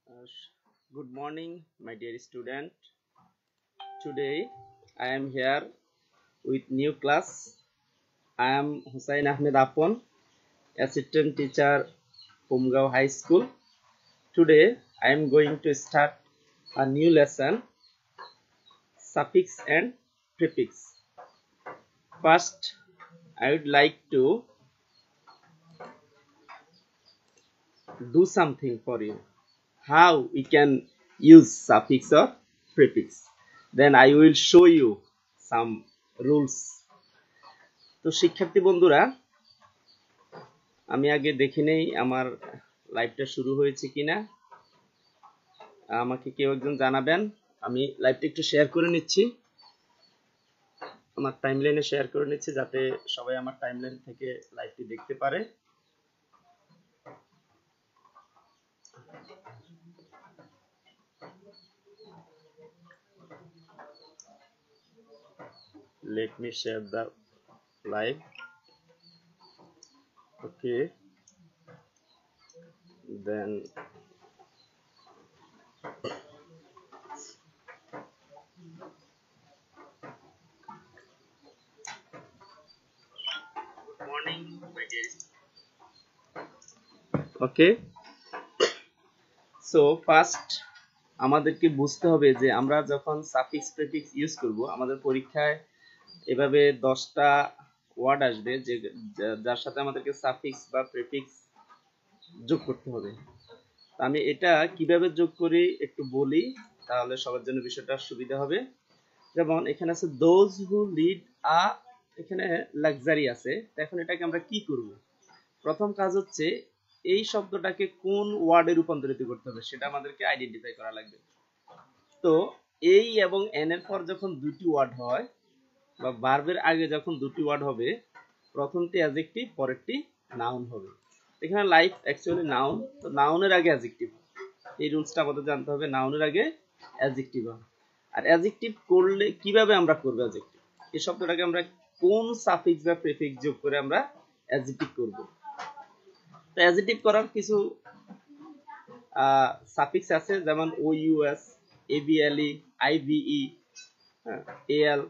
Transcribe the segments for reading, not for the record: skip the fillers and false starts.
Uh, Good morning, my dear student. Today I am here with new class. I am Hussain Ahmed Apon, assistant teacher, Umgao High School. Today I am going to start a new lesson, suffix and prefix. First, I would like to do something for you. How we can use suffix or prefix. Then I will show you some rules. তো শিক্ষার্থী বন্ধুরা, আমি আগে দেখে নেই আমার লাইভটা শুরু হয়েছে কিনা। আমাকে কেউ একজন জানাবেন। আমি লাইভটা একটু শেয়ার করে নিচ্ছি, আমার টাইমলাইনে শেয়ার করে নিচ্ছি যাতে সবাই আমার টাইমলাইন থেকে লাইভটি দেখতে পারে। Let me share the live. Okay, then morning, my dear. Okay, so first আমাদেরকে বুঝতে হবে যে আমরা যখন সাফিক্স প্রিফিক্স ইউজ করব, আমাদের পরীক্ষায় এভাবে 10টা ওয়ার্ড আসবে যে যার সাথে আমাদেরকে সাফিক্স বা প্রিফিক্স যোগ করতে হবে। আমি এটা কিভাবে যোগ করি একটু বলি, তাহলে সবার জন্য বিষয়টা সুবিধা হবে। যেমন এখানে আছে দোজ হু লিড আ, এখানে লাক্সারি আছে। এখন এটাকে আমরা কি করব? প্রথম কাজ হচ্ছে এই শব্দটাকে কোন ওয়ার্ডে রূপান্তরিত করতে হবে সেটা আমাদেরকে আইডেন্টিফাই করা লাগবে। তো এই এবং এন এর পর যখন দুটি ওয়ার্ড হয় বা ভার্বের আগে যখন দুটি ওয়ার্ড হবে, প্রথমটি অ্যাডজেক্টিভ, পরেরটি নাউন হবে। এখানে লাইফ অ্যাকচুয়ালি নাউন, তো নাউনের আগে অ্যাডজেক্টিভ। এই রুলসটা আমাদের জানতে হবে, নাউনের আগে অ্যাডজেক্টিভ হয়। আর অ্যাডজেক্টিভ করলে কিভাবে আমরা করব অ্যাডজেক্টিভ? এই শব্দটাকে আমরা কোন সাফিক্স বা প্রিফিক্স যোগ করে আমরা অ্যাডজেক্টিভ করব? তো অ্যাডজেক্টিভ করার কিছু সাফিক্স আছে, যেমন ও ইউএস, এবিএলই, আইভিই, এএল,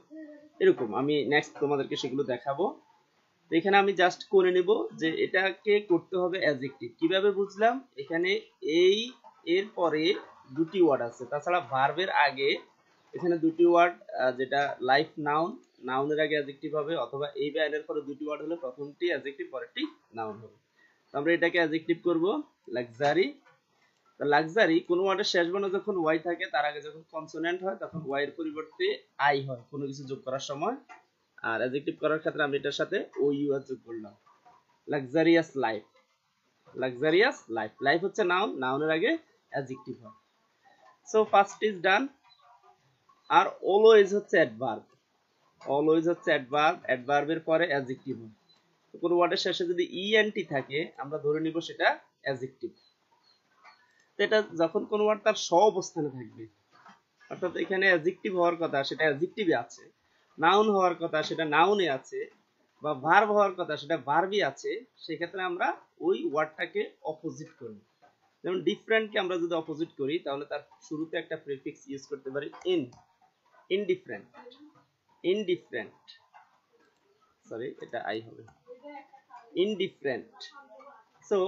এরকম। আমি নেক্সট তোমাদেরকে সেগুলো দেখাবো। এখানে আমি জাস্ট করে নিব যে এটাকে করতে হবে অ্যাডজেক্টিভ। কিভাবে বুঝলাম? এখানে এই এর পরে দুটি ওয়ার্ড আছে, তাছাড়া ভার্বের আগে এখানে দুটি ওয়ার্ড, যেটা লাইফ নাউন, নাউনের আগে অ্যাডজেক্টিভ হবে, অথবা এই বা এর পরে দুটি ওয়ার্ড হলে প্রথমটি অ্যাডজেক্টিভ, পরেরটি নাউন হবে। আমরা এটাকে অ্যাডজেক্টিভ করব লাক্সারি। লাক্সারি কোন ওয়ার্ডের শেষ বর্ণ যখন ওয়াই থাকে, তার আগে যখন কনসোনেন্ট হয় তখন ওয়াই এর পরিবর্তে আই হয় কোনো কিছু যোগ করার সময়। আর অ্যাডজেক্টিভ করার ক্ষেত্রে আমি এটার সাথে ও ইউ আর যোগ করলাম। Luxurious life, luxurious life, life হচ্ছে নাউন, নাউনের আগে অ্যাডজেক্টিভ হয়। So first is done. আর অলওয়েজ হচ্ছে অ্যাডভার্ব, অলওয়েজ হচ্ছে অ্যাডভার্ব, অ্যাডভার্বের পরে অ্যাডজেক্টিভ হয়। তো কোন ওয়ার্ডের শেষে যদি ইএনটি থাকে আমরা ধরে নিব সেটা অ্যাডজেক্টিভ। তো এটা যখন কোন ওয়ার্ড তার স্ব অবস্থানে থাকবে, অর্থাৎ এখানে অ্যাডজেক্টিভ হওয়ার কথা সেটা অ্যাডজেক্টিভে আছে, নাউন হওয়ার কথা সেটা নাউনে আছে, বা ভার্ব হওয়ার কথা সেটা ভার্বই আছে, সেক্ষেত্রে আমরা ওই ওয়ার্ডটাকে অপোজিট করি। যেমন ডিফারেন্টকে আমরা যদি অপোজিট করি তাহলে তার শুরুতে একটা প্রিফিক্স ইউজ করতে পারি ইন, ইনডিফারেন্ট, ইনডিফারেন্ট, সরি এটা আই হবে, ইনডিফারেন্ট। সো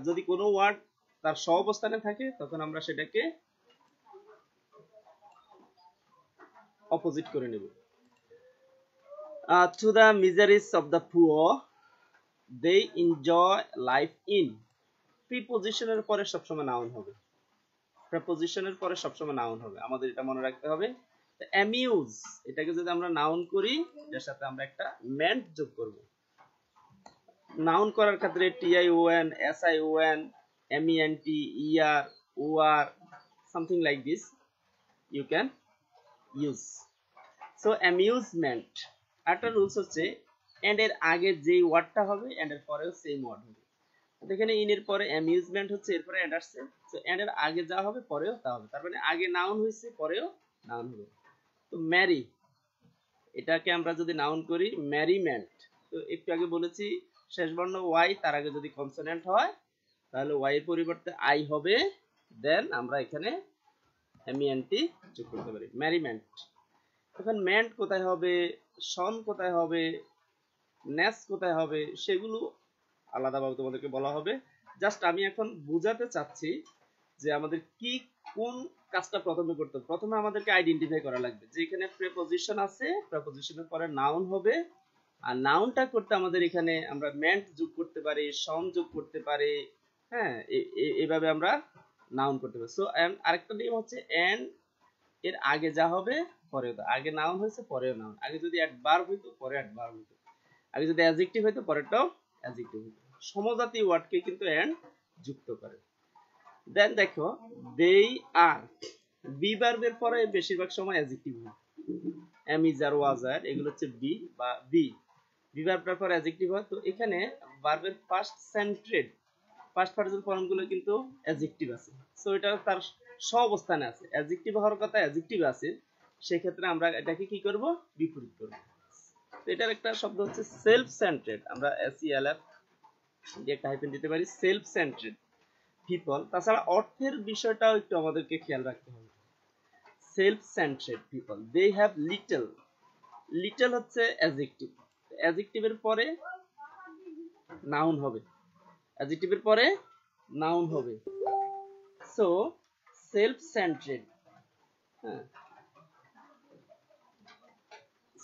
যদি কোনো ওয়ার্ড তার স্ব অবস্থানে থাকে তখন আমরা সেটাকে অপোজিট করে নেব। To the miseries of the poor they enjoy life in, প্রিপজিশনের পরে সবসময় নাউন হবে, প্রিপজিশনের পরে সবসময় নাউন হবে, আমাদের এটা মনে রাখতে হবে। অ্যামিউজ, এটাকে যদি আমরা নাউন করি এর সাথে আমরা একটা মেন্ট যোগ করব। নাউন করার ক্ষেত্রে T I O N, S I O N, M E N T, E R, O R, something like this you can use. So amusement. একটা রুলস হচ্ছে এন্ড এর আগে যেই ওয়ার্ডটা হবে এন্ড এর পরেও সেম ওয়ার্ড হবে। এখানে ইন এর পরে অ্যামিউজমেন্ট হচ্ছে, এরপরে এন্ড আসছে, সো এন্ড এর আগে যা হবে পরেও তা হবে, তার মানে আগে নাউন হয়েছে পরেও নাউন হবে। তো ম্যারি, এটাকে আমরা যদি নাউন করি ম্যারিমেন্ট, তো একটু আগে বলেছি শেষ বর্ণ ওয়াই, তার আগে যদি কনসোনেন্ট হয় তাহলে ওয়াই এর পরিবর্তে আই হবে, দেন আমরা এখানে MENT যোগ করতে পারি, ম্যারিমেন্ট। এখন মেন্ট কোথায় হবে, শন কোথায় হবে, নেস কোথায় হবে, সেগুলো আলাদাভাবে তোমাদেরকে বলা হবে। জাস্ট আমি এখন বোঝাতে চাচ্ছি যে আমাদের কি কোন কাজটা প্রথমে করতে হবে। প্রথমে আমাদেরকে আইডেন্টিফাই করা লাগবে যে এখানে প্রিপজিশন আছে, প্রিপজিশনের পরে নাউন হবে, আর নাউনটা করতে আমাদের এখানে আমরা মেন্ট যোগ করতে পারি, শন যোগ করতে পারি, হ্যাঁ, এইভাবে আমরা নাউন করতে পারি। সো এন্ড আরেকটা নিয়ম হচ্ছে এন্ড এর আগে যা হবে পরে আগে নাউন হয়েছে পরেও নাউন, আগে যদি অ্যাডভার্ব হইতো পরে অ্যাডভার্ব হইতো, আগে যদি অ্যাডজেক্টিভ হইতো পরেরটাও অ্যাডজেক্টিভ হইতো। সমজাতি ওয়ার্ডকে কিন্তু এন্ড যুক্ত করে। দেন দেখো they are, বি ভার্বের পরে বেশিরভাগ সময় অ্যাডজেক্টিভ হয়, am is are was are এগুলো হচ্ছে বি বা বি ভার্বটার পর অ্যাডজেক্টিভ হয়। তো এখানে ভার্বের ফার্স্ট সেন্ট্রেড ফার্স্ট পারসন ফর্ম গুলো কিন্তু অ্যাডজেক্টিভ আছে, সো এটা তার সহাবস্থানে আছে, অ্যাডজেক্টিভ হওয়ার কথা অ্যাডজেক্টিভ আছে, সেই ক্ষেত্রে আমরা এটাকে কি করব, বিপরীত করব। তো এটার একটা শব্দ হচ্ছে সেলফ সেন্ট্রেড, আমরা SELF দিয়ে একটা হাইফেন দিতে পারি, সেলফ সেন্ট্রেড পিপল। তাছাড়া অর্থের বিষয়টাও একটু আমাদেরকে খেয়াল রাখতে হবে। Self centred people, they have little, little হচ্ছে অ্যাডজেক্টিভ, অ্যাডজেক্টিভের পরে নাউন হবে, অ্যাডজেক্টিভের পরে নাউন হবে। সো সেলফ সেন্ট্রেড, হ্যাঁ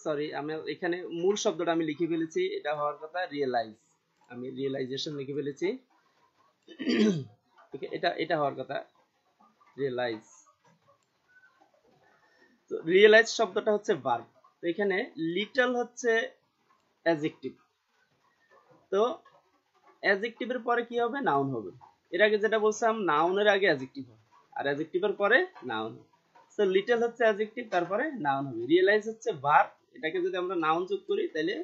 সরি আমি এখানে মূল শব্দটা আমি লিখে ফেলেছি, এটা হওয়ার কথা রিয়েলাইজ, আমি রিয়েলাইজেশন লিখে ফেলেছি, এটা এটা হওয়ার কথা রিয়েলাইজ। তো রিয়েলাইজ শব্দটা হচ্ছে ভার্ব, তো এখানে লিটল হচ্ছে অ্যাডজেক্টিভ, তো অ্যাডজেক্টিভের পরে কি হবে, নাউন হবে। এর আগে যেটা বলছিলাম নাউনের আগে অ্যাডজেক্টিভ হয় আর অ্যাডজেক্টিভের পরে নাউন। সো লিটল হচ্ছে অ্যাডজেক্টিভ, তারপরে নাউন হবে। রিয়েলাইজ হচ্ছে ভার্ব, এটাকে যদি আমরা নাউন যোগ করি তাহলে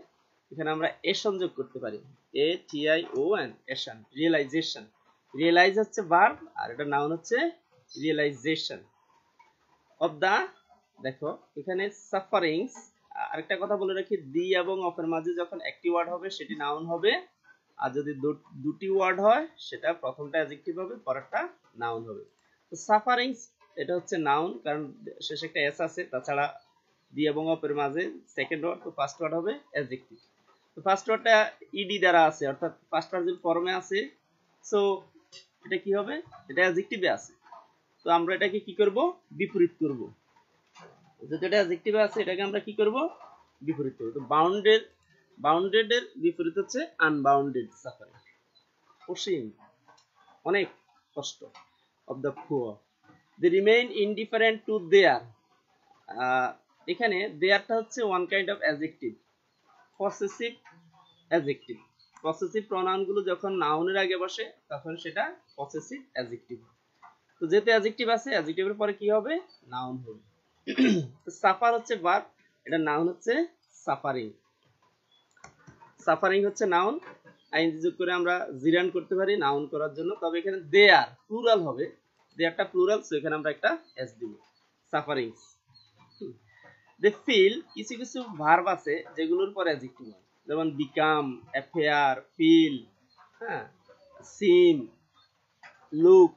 এখানে আমরা এশন যোগ করতে পারি, ATION এশন, রিয়েলাইজেশন। রিয়েলাইজ হচ্ছে ভার্ব আর এটা নাউন হচ্ছে রিয়েলাইজেশন অফ দা। দেখো এখানে সাফারিংস, আরেকটা কথা বলে রাখি, দি এবং অফের মাঝে যখন একটি ওয়ার্ড হবে সেটি নাউন হবে, আর যদি দুটি ওয়ার্ড হয় সেটা প্রথমটা অ্যাডজেক্টিভ হবে পরেরটা নাউন হবে। তো সাফারিংস এটা হচ্ছে নাউন, কারণ শেষে একটা এস আছে, তাছাড়া দি এবং অফের মাঝে সেকেন্ড ওয়ার্ড, তো ফার্স্ট ওয়ার্ড হবে অ্যাডজেক্টিভ। তো ফার্স্ট ওয়ার্ডটা ইডি দ্বারা আছে, অর্থাৎ ফার্স্ট পারসন ফর্মে আছে, সো এটা কি হবে, এটা অ্যাডজেক্টিভে আছে, তো আমরা এটাকে কি করব, বিপরীত করব। যেটা অ্যাডজেক্টিভে আছে এটাকে আমরা কি করব, বিপরীত করব। তো বাউন্ডেড, বাউন্ডেড এর বিপরীত হচ্ছে আনবাউন্ডেড, সাফারিং, অসীম, অনেক কষ্ট, of the poor. They remain indifferent to their, এখানে দেয়ারটা হচ্ছে one kind of adjective, possessive adjective. Possessive pronoun গুলো যখন নাউনের আগে বসে তখন সেটা পসেসিভ অ্যাডজেক্টিভ। তো যেহেতু অ্যাডজেক্টিভ আছে, অ্যাডজেক্টিভের পরে কি হবে, নাউন হবে। তো সাফার হচ্ছে ভার্ব, এটা নাউন হচ্ছে সাফারিং, সাফারিং হচ্ছে নাউন, আইএনজি যোগ করে আমরা জিরান করতে পারি নাউন করার জন্য। তবে এখানে দে আর প্লুরাল হবে, দে আরটা প্লুরাল, সো এখানে আমরা একটা এস দিব, সাফারিংস। দে ফিল, কিছু কিছু ভার্ব আছে যেগুলোর পরে অ্যাডজেক্টিভ হয়, যেমন বিকাম, অ্যাফেয়ার, ফিল, হ্যাঁ, সিন, লুক,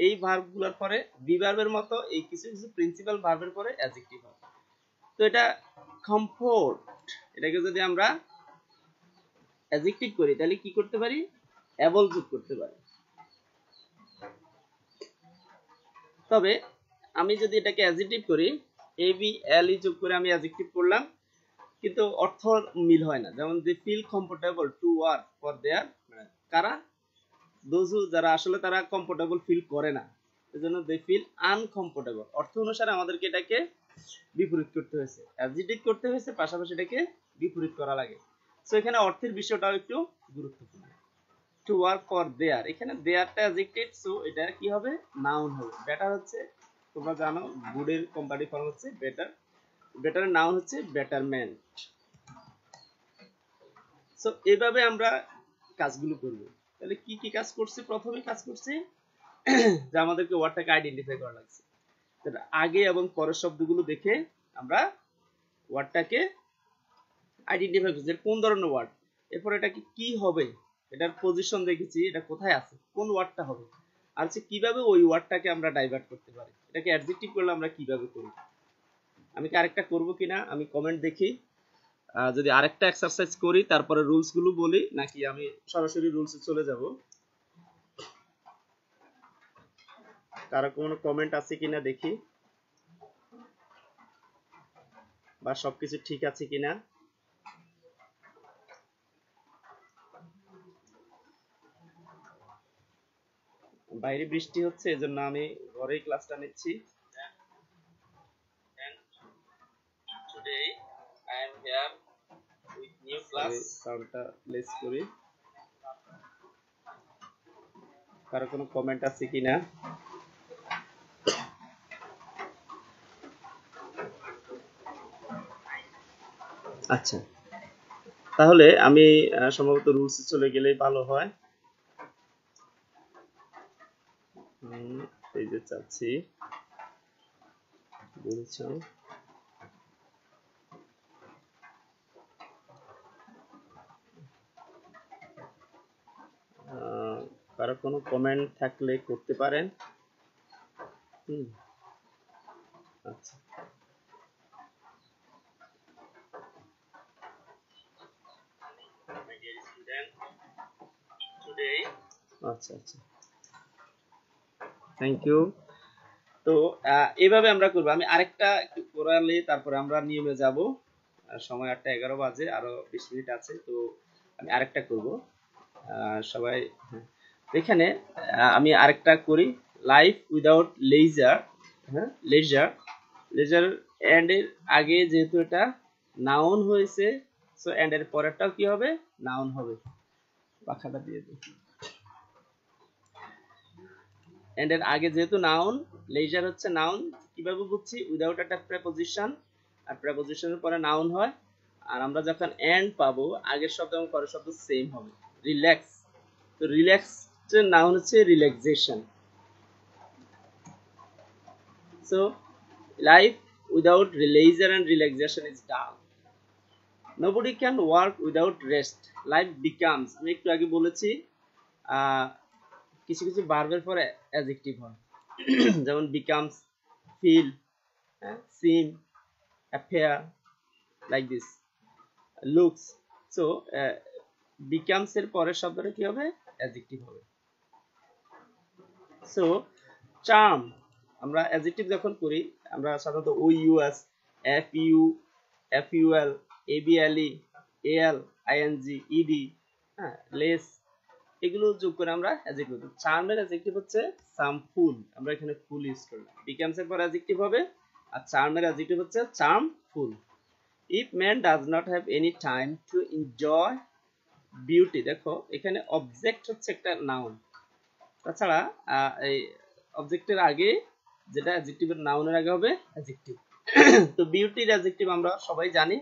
এই ভার্বগুলোর পরে বি ভার্বের মতো এই কিছু কিছু প্রিন্সিপাল ভার্বের পরে অ্যাডজেক্টিভ হয়। তো এটা কমফোর্ট, এটাকে যদি আমরা অ্যাডজেক্টিভ করি তাহলে কি করতে পারি, অ্যাবল যোগ করতে পারি। তবে আমি যদি এটাকে অ্যাডজেক্টিভ করি, ABLE যোগ করে আমি অ্যাডজেক্টিভ করলাম, কিন্তু অর্থ মিল হয় না। যেমন they feel comfortable to work for their, কারা, দোজু, যারা আসলে তারা কমফোর্টেবল ফিল করে না, এজন্য দে ফিল আনকমফোর্টেবল। অর্থ অনুসারে আমাদেরকে এটাকে বিপরীত করতে হয়েছে, অ্যাডজেক্টিভ করতে হয়েছে, পাশাপাশি এটাকে বিপরীত করা লাগে। সো এখানে অর্থের বিষয়টাও একটু গুরুত্বপূর্ণ। টু ওয়ার্ক ফর দেয়ার, এখানে দেয়ারটা অ্যাডজেক্টিভ, সো এটা কি হবে, নাউন হবে। বেটার হচ্ছে, তোমরা জানো গুডের কম্পারেটিভ ফর্ম হচ্ছে বেটার, বেটারের নাউন হচ্ছে বেটারমেন্ট। সো এইভাবে আমরা কাজগুলো করব। তাহলে কি কি কাজ করছি, প্রথমে কাজ করছি যে আমাদেরকে ওয়ার্ডটাকে আইডেন্টিফাই করা লাগছে, আগে এবং পরের শব্দগুলো দেখে আমরা ওয়ার্ডটাকে আইডেন্টিফাই করছি কোন ধরনের ওয়ার্ড, এরপর এটা কি হবে, এটার পজিশন দেখেছি, এটা কোথায় আছে, কোন ওয়ার্ডটা হবে। আর হচ্ছে কিভাবে ওই ওয়ার্ডটাকে আমরা ডাইভার্ট করতে পারি, এটাকে অ্যাডজেক্টিভ করলে আমরা কিভাবে করি। আমি কি আরেকটা করব কিনা আমি কমেন্ট দেখি, যদি আরেকটা এক্সারসাইজ করি তারপরে রুলস গুলো বলি, নাকি আমি সরাসরি রুলসে চলে যাব। কারো কোনো কমেন্ট আছে কিনা দেখি, বা সবকিছু ঠিক আছে কিনা। বাইরে বৃষ্টি হচ্ছে, এজন্য আমি ঘরেই ক্লাসটা নিচ্ছি। Today I am here with new class. সাউন্ডটা লেস করি। কারো কোনো কমেন্ট আছে কিনা। আচ্ছা, তাহলে আমি সম্ভবত রুলসে চলে গেলেই ভালো হয়। এই যে চাচ্ছি বলছো, কারো কোনো কমেন্ট থাকলে করতে পারেন। আচ্ছা, আচ্ছা আচ্ছা, থ্যাংক ইউ। তো এইভাবে আমরা করব। আমি আরেকটা একটু করালে তারপরে আমরা নিয়মে যাব। সময় 8:11 বাজে, আরো 20 মিনিট আছে। তো আমি আরেকটা করব। সবাই এখানে আমি আরেকটা করি, লাইফ উইদাউট লেজার। হ্যাঁ, লেজার, লেজার এন্ড এর আগে যেহেতু এটা নাউন হয়েছে, সো এন্ড এর পরেরটাও কি হবে, নাউন হবে। পাখাটা দিয়ে দিই। এন্ড এর আগে যেহেতু নাউন, লেজার হচ্ছে নাউন, কিভাবে বুঝছি, উইদাউট একটা প্রেপোজিশন, আর প্রেপোজিশনের পরে নাউন হয়। আর আমরা যখন এন্ড পাবো, আগের শব্দ এবং পরের শব্দ সেম হবে। রিল্যাক্স, তো রিল্যাক্স এর নাউন হচ্ছে relaxation. So life without leisure and relaxation is dull. Nobody can work without rest. Life becomes, আমি একটু আগে বলেছি, কিছু কিছু ভার্বের পরে অ্যাডজেক্টিভ হয়, যেমন becomes, feel, seem, appear, like this, looks. So becomes এর পরের শব্দটা কি হবে, অ্যাডজেক্টিভ হবে। সো charm, আমরা অ্যাডজেক্টিভ যখন করি, আমরা সাধারণত O U S, F U, F U L, A B L E, A L, I N G, E D, হ্যাঁ, লেস, এগুলো যোগ করে আমরা অ্যাডজেক্টিভ করি। চার্মের অ্যাডজেক্টিভ হচ্ছে সামফুল, আমরা এখানে ফুল ইউজ করলাম। বিকামস এর পর অ্যাডজেক্টিভ হবে, আর চার্মের অ্যাডজেক্টিভ হচ্ছে charmful. If man does not have any time to enjoy beauty, দেখো এখানে অবজেক্ট হচ্ছে একটা নাউন, তাছাড়া এই অবজেক্টের আগে যেটা অ্যাডজেক্টিভের নাউনের আগে হবে অ্যাডজেক্টিভ। তো বিউটির অ্যাডজেক্টিভ আমরা সবাই জানি।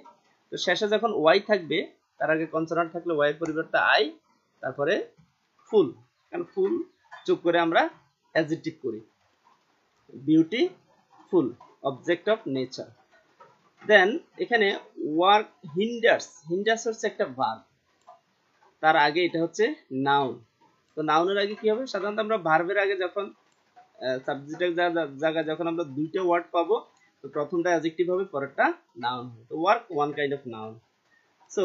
তো শেষে যখন ওয়াই থাকবে, তার আগে কনসোনান্ট থাকলে ওয়াই এর পরিবর্তে আই, তারপরে ফুল, কারণ ফুল যোগ করে আমরা অ্যাডজেক্টিভ করি। Beautiful, object of nature. Then এখানে ওয়ার্ক হিন্ডার্স, হিন্ডার্স হচ্ছে একটা ভার্ব, তার আগে এটা হচ্ছে নাউন। তো নাউনের আগে কি হবে, সাধারণত আমরা ভার্বের আগে যখন সাবজেক্টের জায়গায় যখন আমরা দুইটা ওয়ার্ড পাবো, তো প্রথমটা অ্যাডজেক্টিভ হবে, পরেরটা নাউন হবে। তো work one kind of noun. So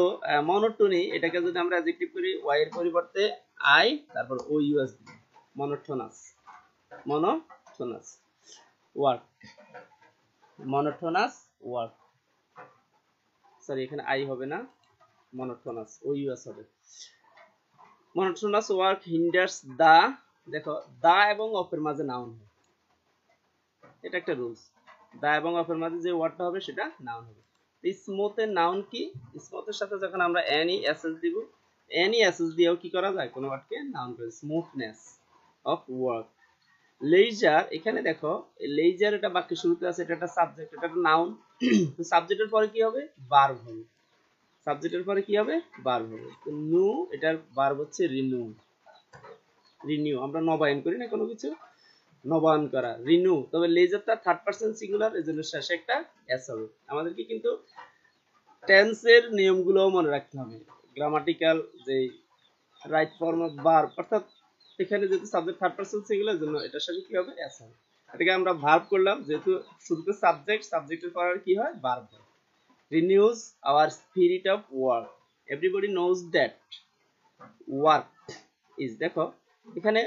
monotony, এটাকে যদি আমরা অ্যাডজেক্টিভ করি, ওয়াই এর পরিবর্তে আই, তারপর O U S, monotonous, monotonous work, monotonous work. Sorry, এখানে আই হবে না, মনোটোনাস, ও ইউ এস হবে। মনোটোনাস ওয়ার্ক হিন্ডার্স দা, দেখো দা এবং অফের মাঝে নাউন হবে, এটা একটা রুলস। দা এবং অফের মাঝে যে ওয়ার্ডটা হবে সেটা নাউন হবে। স্মুথের নাউন কি, স্মুথের সাথে যখন আমরা এনি এসএস দিব, এনি এসএস দিয়েও কি করা যায়, কোন ওয়ার্ডকে নাউন করে, স্মুথনেস অফ ওয়ার্ক। লেজার, এখানে দেখো লেজার, এটা বাক্যের শুরুতে আছে, এটা একটা সাবজেক্ট, এটা একটা নাউন। তো সাবজেক্টের পরে কি হবে, ভার্ব হবে, সাবজেক্টের পরে কি হবে, ভার্ব হবে। তো নু, এটার ভার্ব হচ্ছে রিনিউ, রিনিউ, আমরা নবায়ন করি না কোনো কিছু, নবায়ন করা, রিনিউ। তবে লেজারটা থার্ড পারসন সিঙ্গুলার, এজন্য শেষে একটা এস হবে। আমাদেরকে কিন্তু টেন্সের নিয়মগুলোও মনে রাখতে হবে, গ্রামাটিক্যাল যে রাইট ফর্ম অফ ভার্ব, অর্থাৎ এখানে যেহেতু সাবজেক্ট থার্ড পারসন সিঙ্গুলার জন্য এটার সাথে কি হবে এস হবে। এটাকে আমরা ভার্ব করলাম, যেহেতু শুরুতে সাবজেক্ট, সাবজেক্টের পর আর কি হয় ভার্ব হয়। renews our spirit of work. Everybody knows that work is, দেখো এখানে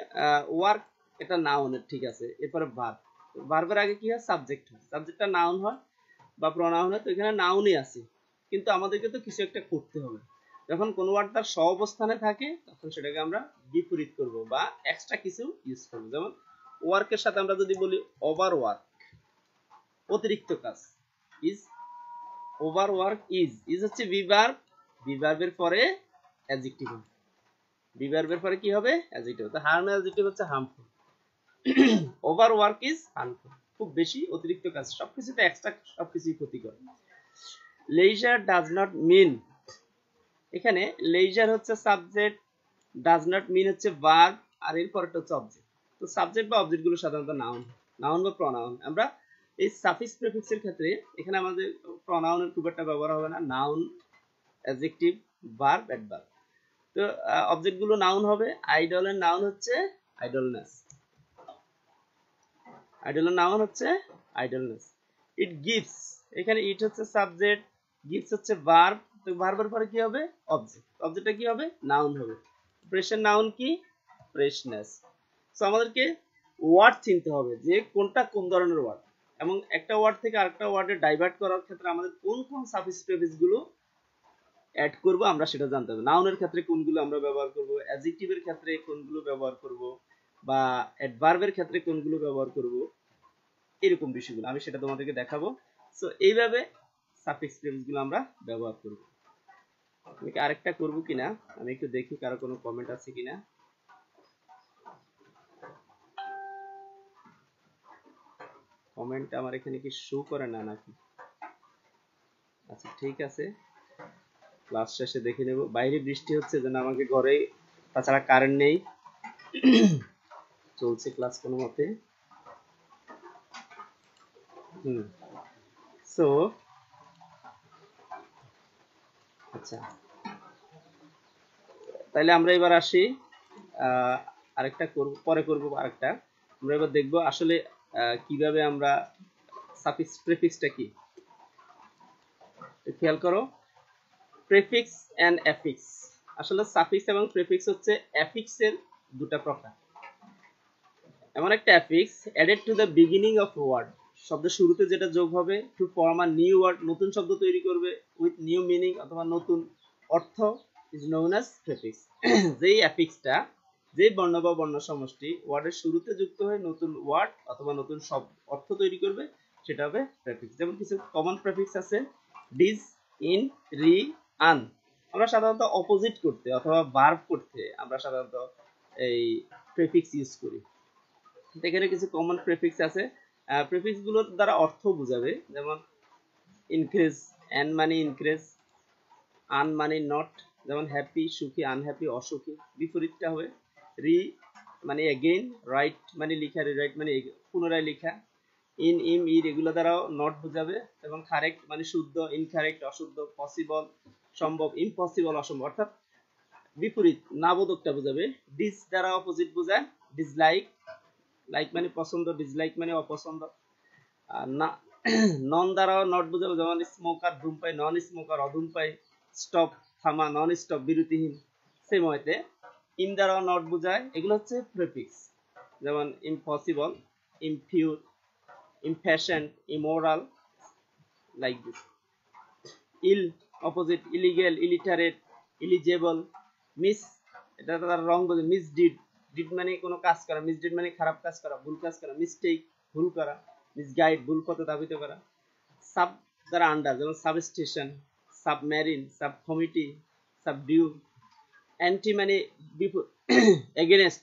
ওয়ার্ক এটা নাউনের, ঠিক আছে, এরপরে ভার্ব, ভার্বের আগে কি হয় সাবজেক্ট হয়, সাবজেক্টটা নাউন হয় বা প্রোনাউন হয়, তো এখানে নাউনই আছে, কিন্তু আমাদেরকে তো কিছু একটা করতে হবে। যখন কোনো ওয়ার্ড তার সহাবস্থানে থাকে তখন সেটাকে আমরা বিপরীত করব বা এক্সট্রা কিছু ইউজ করব। যেমন ওয়ার্কের সাথে আমরা যদি বলি ওভার ওয়ার্ক, অতিরিক্ত কাজ, ইজ ওভার ওয়ার্ক, ইজ হচ্ছে বিভার্ব, বিভার্বের পরে অ্যাডজেক্টিভ হবে, বিভার্বের পরে কি হবে অ্যাডজেক্টিভ। তো হার্ম অ্যাডজেক্টিভ হচ্ছে harmful, over work is harmful, খুব বেশি অতিরিক্ত কাজ, সবকিছুতে এক্সট্রা, সবকিছুই ক্ষতিকর। লেজার ডাজ নট মিন, এখানে লেজার হচ্ছে সাবজেক্ট, ডাজ নট মিন হচ্ছে ভার্ব, আর এর পরেরটা হচ্ছে অবজেক্ট। তো সাবজেক্ট বা অবজেক্ট গুলো সাধারণত নাউন, নাউন বা প্রনাউন। আমরা এই সাফিক্স প্রিফিক্সের ক্ষেত্রে এখানে আমাদের প্রনাউনের খুব একটা ব্যবহার হবে না, নাউন, অ্যাডজেক্টিভ, ভার্ব, অ্যাডভার্ব। তো অবজেক্ট গুলো নাউন হবে। আইডলের নাউন হচ্ছে আইডলনেস, আইডলের নাউন হচ্ছে আইডলনেস। ইট গিভস, এখানে ইট হচ্ছে সাবজেক্ট, গিভস হচ্ছে ভার্ব, তো ভার্বের পরে কি হবে অবজেক্ট, অবজেক্টটা কি হবে নাউন হবে। প্রেসেন্ট নাউন কি ফ্রেশনেস। সো আমাদেরকে ওয়ার্ড চিনতে হবে যে কোনটা কোন ধরনের ওয়ার্ড, এবং একটা ওয়ার্ড থেকে আরেকটা ওয়ার্ডে ডাইভার্ট করার ক্ষেত্রে আমাদের কোন কোন সাফিক্স প্রিফিক্স গুলো অ্যাড করব আমরা সেটা জানতে হবে। নাউনের ক্ষেত্রে কোনগুলো আমরা ব্যবহার করব, অ্যাডজেক্টিভের ক্ষেত্রে কোনগুলো ব্যবহার করব, বা অ্যাডভার্বের ক্ষেত্রে কোনগুলো ব্যবহার করব, এরকম বিষয়গুলো আমি সেটা তোমাদেরকে দেখাবো। সো এইভাবে সাফিক্স প্রিফিক্স গুলো আমরা ব্যবহার করব। আমি আরেকটা করব কিনা আমি একটু দেখি কারো কোনো কমেন্ট আছে কিনা। কমেন্ট আমার এখানে কি শো করে না নাকি? আচ্ছা ঠিক আছে, ক্লাস শেষে দেখে নেব। বাইরে বৃষ্টি হচ্ছে যেন আমাকে ঘরে, তাছাড়া কারেন্ট নেই, চলছে ক্লাস কোনো মতে। সো আচ্ছা, তাহলে আমরা এবার আসি, আরেকটা করব, পরে করব আরেকটা। আমরা এবার দেখব আসলে কিভাবে আমরা সাফিক্স প্রিফিক্সটা কি। খেয়াল করো, প্রিফিক্স এন্ড অ্যাফিক্স, আসলে সাফিক্স এবং প্রিফিক্স হচ্ছে অ্যাফিক্সের দুটো প্রকার। এমন একটা affix added to the beginning of word, শব্দের শুরুতে যেটা যোগ হবে, to form a new word, নতুন শব্দ তৈরি করবে, উইথ নিউ মিনিং অথবা নতুন অর্থ, ইজ নোন অ্যাজ প্রিফিক্স। যেই অ্যাফিক্সটা, যে বর্ণ বা বর্ণ সমষ্টি ওয়ার্ডের শুরুতে যুক্ত হয়ে নতুন ওয়ার্ড অথবা নতুন শব্দ অর্থ তৈরি করবে সেটা হবে প্রিফিক্স। যেমন কিছু কমন প্রিফিক্স আছে, ডিজ, ইন, রি, আন। আমরা সাধারণত অপোজিট করতে অথবা ভার্ব করতে আমরা সাধারণত এই প্রিফিক্স ইউজ করি। এখানে কিছু কমন প্রিফিক্স আছে, প্রিফিক্স গুলোর দ্বারা অর্থ বোঝাবে। যেমন ইনক্রিজ, এন মানে ইনক্রিজ, আন মানে নট, যেমন হ্যাপি সুখী, আনহ্যাপি অসুখী, বিপরীতটা হবে। রি মানে এগেইন, রাইট মানে লেখা, রিরাইট মানে পুনরায় লেখা, ইন, ইম, ইর এগুলো দ্বারাও নট বোঝাবে, এবং কারেক্ট মানে শুদ্ধ, ইনকারেক্ট অশুদ্ধ, পসিবল সম্ভব, ইম্পসিবল অসম্ভব, অর্থাৎ বিপরীত নাবোধকটা বোঝাবে। ডিস দ্বারা অপোজিট বোঝায়, ডিসলাইক, লাইক মানে পছন্দ, ডিসলাইক মানে অপছন্দ। আর না নন দ্বারাও নট বোঝাবে, যেমন স্মোকার ধূমপাই, নন স্মোকার অধূমপাই, স্টপ থামা, নন স্টপ বিরতিহীন। সেম ওয়েতে ইম দ্বারাও নট বোঝায়, এগুলো হচ্ছে প্রিফিক্স। যেমন impossible, ইমপিউর, impatient, immoral, like this. Ill, opposite, illegal, illiterate, illegible, miss, এটা তার রং বোঝে, misdeed, ডিড মানে কোনো কাজ করা, misdeed মানে খারাপ কাজ করা, ভুল কাজ করা, mistake ভুল করা, misguide ভুল পথে ধাবিত করা। সাব দ্বারা আন্ডার, যেমন substation, submarine, sub committee, subdue. Anti মানে against,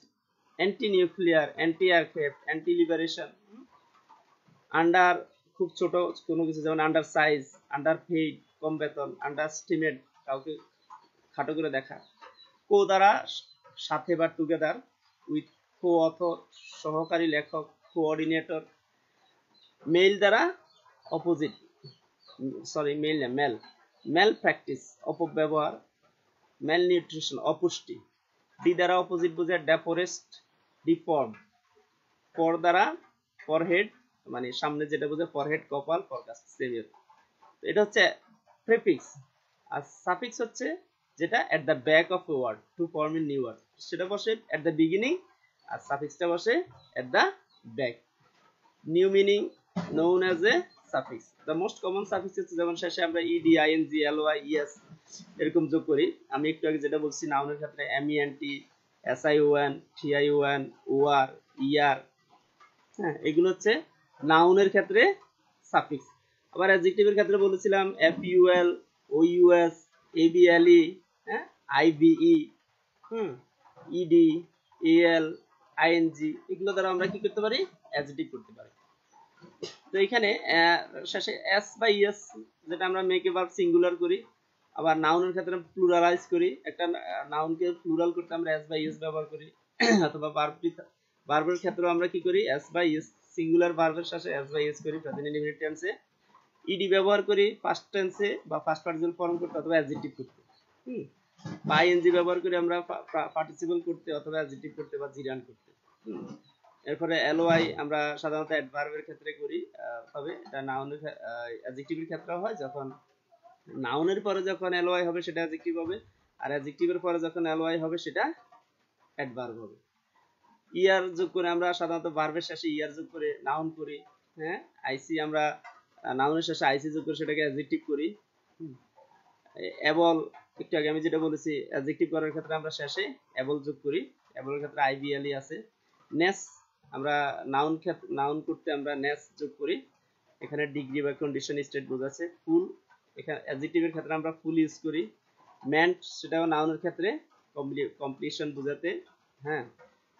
anti nuclear, anti aircraft, anti liberation. Under খুব ছোট কোনো কিছু, যেমন আন্ডার সাইজ, আন্ডার পেইড কম বেতন, আন্ডার স্টিমেট কাউকে খাটো করে দেখা। কো দ্বারা সাথে বা টুগেদার, উইথ কো অথর সহকারী লেখক, কোঅর্ডিনেটর। মেল দ্বারা অপোজিট, সরি মেল না মেল, মেল প্র্যাকটিস অপব্যবহার, মেল নিউট্রিশন অপুষ্টি, ডি দ্বারা অপোজিট বোঝায় ডেফরেস্ট, ডিফর্ম। পর দ্বারা ফরহেড, মানে সামনে যেটা বোঝায় ফরহেড, কপাল, ফরকাস্ট, সেভিয়ার। এটা হচ্ছে প্রিফিক্স। আর সাফিক্স হচ্ছে যেটা at the back of a word to form a new word, সেটা বসে এট দ্য বিগিনিং, আর সাফিক্সটা বসে at the back. New meaning known as a suffix. The most common suffix হচ্ছে যেমন শেষে আমরা ed, ing, ly, es এরকম যোগ করি। আমি একটু আগে যেটা বলছি নাউনের ক্ষেত্রে ment, sion, tion, or, er, হ্যাঁ, এগুলো হচ্ছে নাউনের ক্ষেত্রে সাফিক্স। আবার অ্যাডজেক্টিভের ক্ষেত্রে বলেছিলাম ful, ous, able, হ্যাঁ, ibe, ed, al, ing, এগুলো দ্বারা আমরা কি করতে পারি? অ্যাডজেক্টিভ করতে পারি। তো এখানে শেষে s বা es যেটা আমরা মেক এ ভার্ব সিঙ্গুলার করি, আবার নাউনের ক্ষেত্রে প্লুরালাইজ করি। একটা নাউনকে প্লুরাল করতে আমরা s বা es ব্যবহার করি, অথবা ভার্বের ক্ষেত্রেও আমরা কি করি? s বা es, সিঙ্গুলার ভার্বের শেষে s বা es করি প্রেজেন্ট ইনডিফিনিট টেন্সে। ed ব্যবহার করি ফার্স্ট টেন্সে বা ফার্স্ট পার্টিসিপল ফর্ম করতে অথবা অ্যাডজেক্টিভ করতে। বা ing ব্যবহার করি আমরা পার্টিসিপল করতে অথবা অ্যাডজেক্টিভ করতে বা জিরান করতে। এরপরে ly আমরা সাধারণত অ্যাডভার্বের ক্ষেত্রে করি, তবে এটা নাউনের অ্যাডজেক্টিভের ক্ষেত্রেও হয়। যখন নাউনের পরে যখন ly হবে সেটা অ্যাডজেক্টিভ হবে, আর অ্যাডজেক্টিভের পরে যখন ly হবে সেটা অ্যাডভার্ব হবে। ইয়ার যোগ করে আমরা সাধারণত ভার্বের শেষে ইয়ার যোগ করে নাউন করি। হ্যাঁ, আইসি আমরা নাউনের শেষে আইসি যোগ করে সেটাকে অ্যাডজেক্টিভ করি। এবল, একটু আগে আমি যেটা বলেছি অ্যাডজেক্টিভ করার ক্ষেত্রে আমরা শেষে এবল যোগ করি, এবলের ক্ষেত্রে আইবিএলই আছে। নেস, আমরা নাউন করতে আমরা নেস যোগ করি, এখানে ডিগ্রি বা কন্ডিশন স্টেট বোঝাচ্ছে। ফুল, এখানে অ্যাডজেক্টিভের ক্ষেত্রে আমরা ফুল ইউজ করি। মেন্ট, সেটাও নাউনের ক্ষেত্রে কমপ্লিশন বোঝাতে। হ্যাঁ,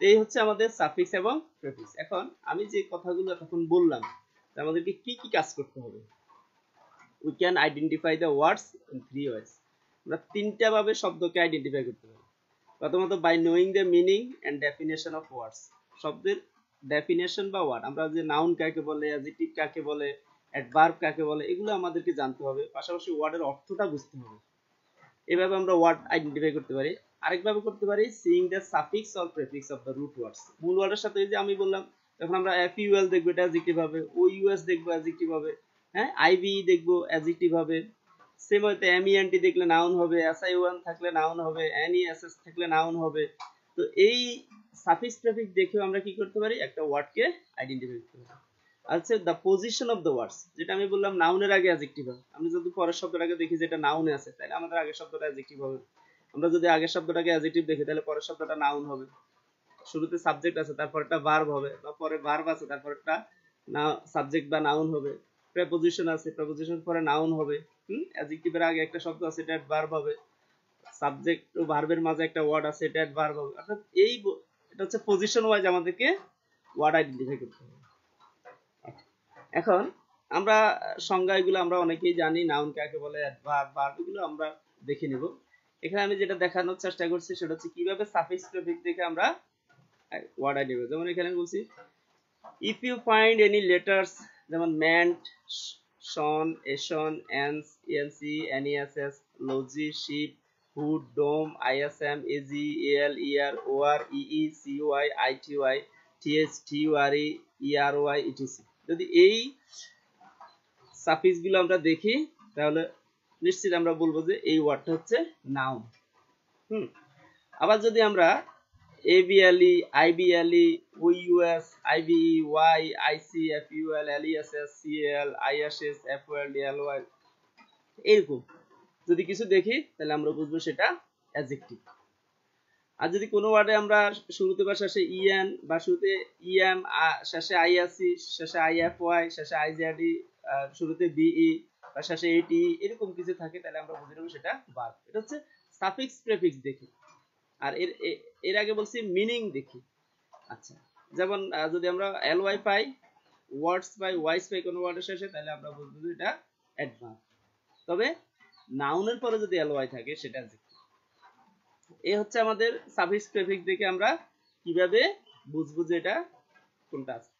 এই হচ্ছে আমাদের সাফিক্স এবং প্রিফিক্স। এখন আমি যে কথাগুলো তখন বললাম, আমাদেরকে কি কি কাজ করতে হবে? We can identify the words in three ways. আমরা তিনটা ভাবে শব্দকে আইডেন্টিফাই করতে পারি। প্রথমত by knowing the meaning and definition of words, শব্দের ডেফিনেশন বা ওয়ার্ড, আমরা যে নাউন কাকে বলে, অ্যাডজেক্টিভ কাকে বলে, অ্যাডভার্ব কাকে বলে, এগুলো আমাদেরকে জানতে হবে। পাশাপাশি ওয়ার্ডের অর্থটা বুঝতে হবে। এভাবে আমরা ওয়ার্ড আইডেন্টিফাই করতে পারি। আরেকভাবে করতে পারি seeing the suffix or prefix of the root words. মূল ওয়ার্ডের সাথে যে আমি বললাম, যখন আমরা ফুল দেখবো এটা অ্যাডজেক্টিভ হবে, ওইউএস দেখবো অ্যাডজেক্টিভ হবে, হ্যাঁ, আইবি দেখবো অ্যাডজেক্টিভ হবে। সেম হয়তো এমইএনটি দেখলে নাউন হবে, এসআই1 থাকলে নাউন হবে, এনইএসএস থাকলে নাউন হবে। তো এই সাফিক্স প্রিফিক্স দেখেও আমরা কি করতে পারি? একটা ওয়ার্ডকে আইডেন্টিফাই করতে পারি। আচ্ছা, the position of the words, যেটা আমি বললাম নাউনের আগে অ্যাডজেক্টিভ হবে। আমি যদি পরের শব্দের আগে দেখি যেটা নাউনে আছে, তাহলে আমাদের আগের শব্দটা অ্যাডজেক্টিভ হবে। আমরা যদি আগের শব্দটাকে অ্যাডজেক্টিভ দেখি, তাহলে পরের শব্দটা নাউন হবে। শুরুতে সাবজেক্ট আছে, তারপর একটা ভার্ব হবে, বা পরে ভার্ব আছে, তারপর একটা সাবজেক্ট বা নাউন হবে। প্রেপোজিশন আছে, প্রেপোজিশন পরে নাউন হবে। অ্যাডজেক্টিভের আগে একটা শব্দ আছে, এটা অ্যাডভার্ব হবে। সাবজেক্ট ও ভার্বের মাঝে একটা ওয়ার্ড আছে, এটা অ্যাডভার্ব হবে। অর্থাৎ এটা হচ্ছে পজিশন ওয়াইজ আমাদেরকে ওয়ার্ড আইডেন্টিফাই করতে হবে। এখন আমরা সংজ্ঞা এগুলো আমরা অনেকেই জানি, নাউন কাকে বলে, অ্যাডভার্ব, ভার্ব, এগুলো আমরা দেখে নেব। এখানে আমি যেটা দেখানোর চেষ্টা করছি সেটা হচ্ছে কিভাবে সাফিক্স প্রিফিক্স থেকে আমরা ওয়ার্ড আইডেন্টিফাই। যেমন এখানে বলছি if you find any letters, যেমন ment, tion, ation, ence, ency, N S S, logy, ship, hood, dom, I S M, age, L, E R, O R, E E, C Y, I T Y, T S, T O R E, E R Y, E T C. যদি এই suffix গুলো আমরা দেখি, তাহলে নিশ্চিত আমরা বলবো যে এই ওয়ার্ডটা হচ্ছে নাউন। আবার যদি আমরা ABLE, IBLE, OUS, IBE, Y, IC, FUL, LESS, CL, ISS, FOL, DLY, এরকম যদি কিছু দেখি, তাহলে আমরা বুঝবো সেটা অ্যাডজেক্টিভ। আর যদি কোনো ওয়ার্ডে আমরা শুরুতে বা শেষে ইএন, বা শুরুতে ইএম, শেষে আইএসসি, শেষে আইএফওয়াই, শেষে আইজেডি, শুরুতে বিই বা শেষে এটি, এরকম কিছু থাকে, তাহলে আমরা বুঝে নেব সেটা ভার্ব। এটা হচ্ছে সাফিক্স প্রিফিক্স দেখি। আর এর আগে বলছি মিনিং দেখি। আচ্ছা, যেমন যদি আমরা এলওয়াই পাই, ওয়ার্ডস পাই, ওয়াইস পাই কোনো ওয়ার্ডের শেষে, তাহলে আমরা বুঝবো যে এটা অ্যাডভার্ব। তবে নাউনের পরে যদি এলওয়াই থাকে সেটা অ্যাডজেক্টিভ। এই হচ্ছে আমাদের সাফিক্স প্রিফিক্স দেখে আমরা কিভাবে বুঝবো যে এটা কোনটা আছে।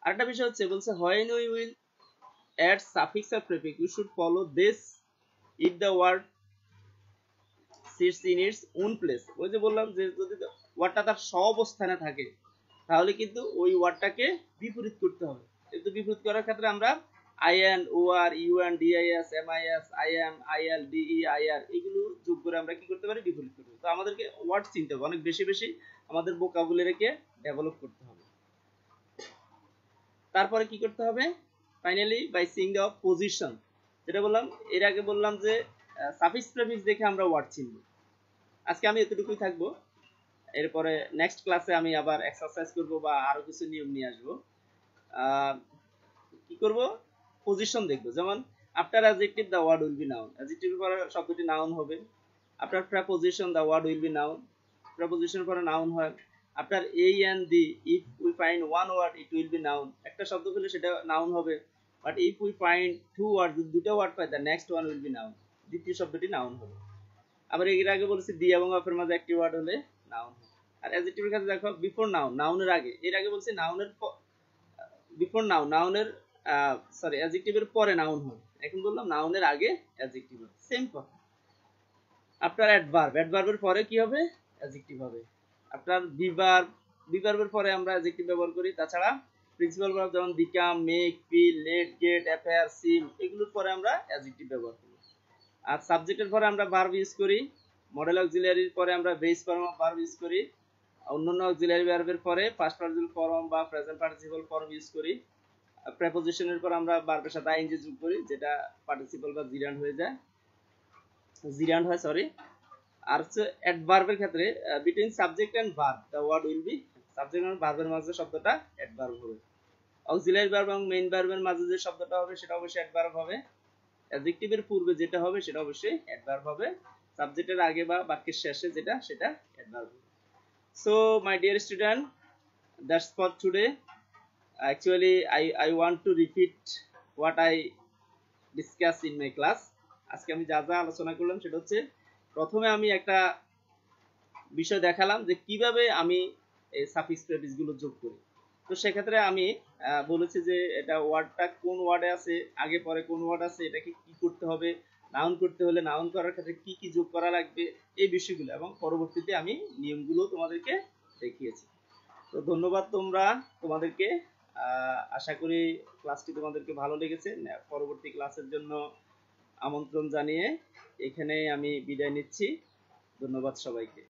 আরেকটা বিষয় হচ্ছে বলছে when we will add suffix or prefix we should follow this if the word sits in its own place. ওই যে বললাম যে যদি ওয়ার্ডটা তার অবস্থানে থাকে তাহলে কিন্তু ওই ওয়ার্ডটাকে বিপরীত করতে হবে। কিন্তু বিপরীত করার ক্ষেত্রে আমরা IN OR UN DIS MIS IM IL DE IR এগুলো যোগ করে আমরা কি করতে পারি, বিপরীত করতে পারি। তো আমাদেরকে ওয়ার্ড চিনতে হবে, অনেক বেশি বেশি আমাদের ভোকাবুলারিকে ডেভেলপ করতে হবে। তারপরে কি করতে হবে, finally by seeing the position, যেটা বললাম এর আগে বললাম যে সাফিক্স প্রেফিক্স দেখে আমরা ওয়ার্ড চিনব। আজকে আমি এতটুকুই থাকবো, এরপরে নেক্সট ক্লাসে আমি আবার এক্সারসাইজ করব বা আরো কিছু নিয়ম নিয়ে আসবো। কি করব, পজিশন দেখব। যেমন after adjective the word will be noun, অ্যাডজেক্টিভের পরে শব্দটি নাউন হবে। After preposition the word will be noun, প্রেপোজিশনের পরে নাউন হয়। After a and the if we find one word it will be noun, একটা শব্দ পেলে সেটা নাউন হবে। But if we find two word, যদি দুটো ওয়ার্ড পাই the next one will be noun, দ্বিতীয় শব্দটি নাউন হবে। আবার এর আগে বলেছি দি এবং অফের মাঝে একটি ওয়ার্ড হলে নাউন হবে। আর অ্যাডজেক্টিভের কাছে দেখো বিফোর নাউন, নাউনের আগে, এর আগে বলছি নাউনের বিফোর নাউন, নাউনের সরি অ্যাডজেক্টিভের পরে নাউন হয়, এখন বললাম নাউনের আগে অ্যাডজেক্টিভ হবে, সেম কথা। আফটার অ্যাডভার্ব, অ্যাডভার্বের পরে কি হবে, অ্যাডজেক্টিভ হবে। আফটার বিভার্ব, বিভার্বের পরে আমরা অ্যাডজেক্টিভ ব্যবহার করি। তাছাড়া প্রিন্সিপাল ভার্ব যেমন become, make, feel, let, get, appear, seem এগুলোর পরে আমরা অ্যাডজেক্টিভ ব্যবহার করি। আর সাবজেক্টের পরে আমরা ভার্ব ইউজ করি। মডেল অক্সিলারির পরে আমরা base form of verb use করি। অন্যান্য অক্সিলারি ভার্বের পরে পাস্ট পার্টিসিপল ফর্ম বা প্রেজেন্ট পার্টিসিপল ফর্ম ইউজ করি। প্রেপোজিশনের পর আমরা ভার্বের সাথে আইএনজি যোগ করি, যেটা পার্টিসিপল বা জিরান্ড হয়ে যায়, জিরান্ড হয় সরি। আর হচ্ছে অ্যাডভার্বের ক্ষেত্রে between subject and verb the word will be, subject এবং ভার্বের মাঝে শব্দটা অ্যাডভার্ব হবে। অক্সিলারি ভার্ব এবং মেইন ভার্বের মাঝে যে শব্দটা হবে সেটা অবশ্যই অ্যাডভার্ব হবে। অ্যাডজেক্টিভের পূর্বে যেটা হবে সেটা অবশ্যই অ্যাডভার্ব হবে। সাবজেক্টের আগে বা বাক্যের শেষে যেটা সেটা অ্যাডভার্ব হবে। So my dear student, that's for today. Actually I want to repeat what I discussed in my class. আজকে আমি যা যা আলোচনা করলাম সেটা হচ্ছে, প্রথমে আমি একটা বিষয় দেখালাম যে কিভাবে আমি এই সাফিক্স প্রেফিক্স গুলো যোগ করি। তো সেক্ষেত্রে আমি বলেছি যে এটা ওয়ার্ডটা কোন ওয়ার্ডে আছে, আগে পরে কোন ওয়ার্ড আছে, এটাকে কি করতে হবে, নাউন করতে হলে নাউন করার ক্ষেত্রে কি কি যোগ করা লাগবে, এই বিষয়গুলো, এবং পরবর্তীতে আমি নিয়মগুলো তোমাদেরকে দেখিয়েছি। তো ধন্যবাদ তোমাদেরকে। আশা করি ক্লাসটি তোমাদেরকে ভালো লেগেছে। পরবর্তী ক্লাসের জন্য আমন্ত্রণ জানিয়ে এখানে আমি বিদায় নিচ্ছি। ধন্যবাদ সবাইকে।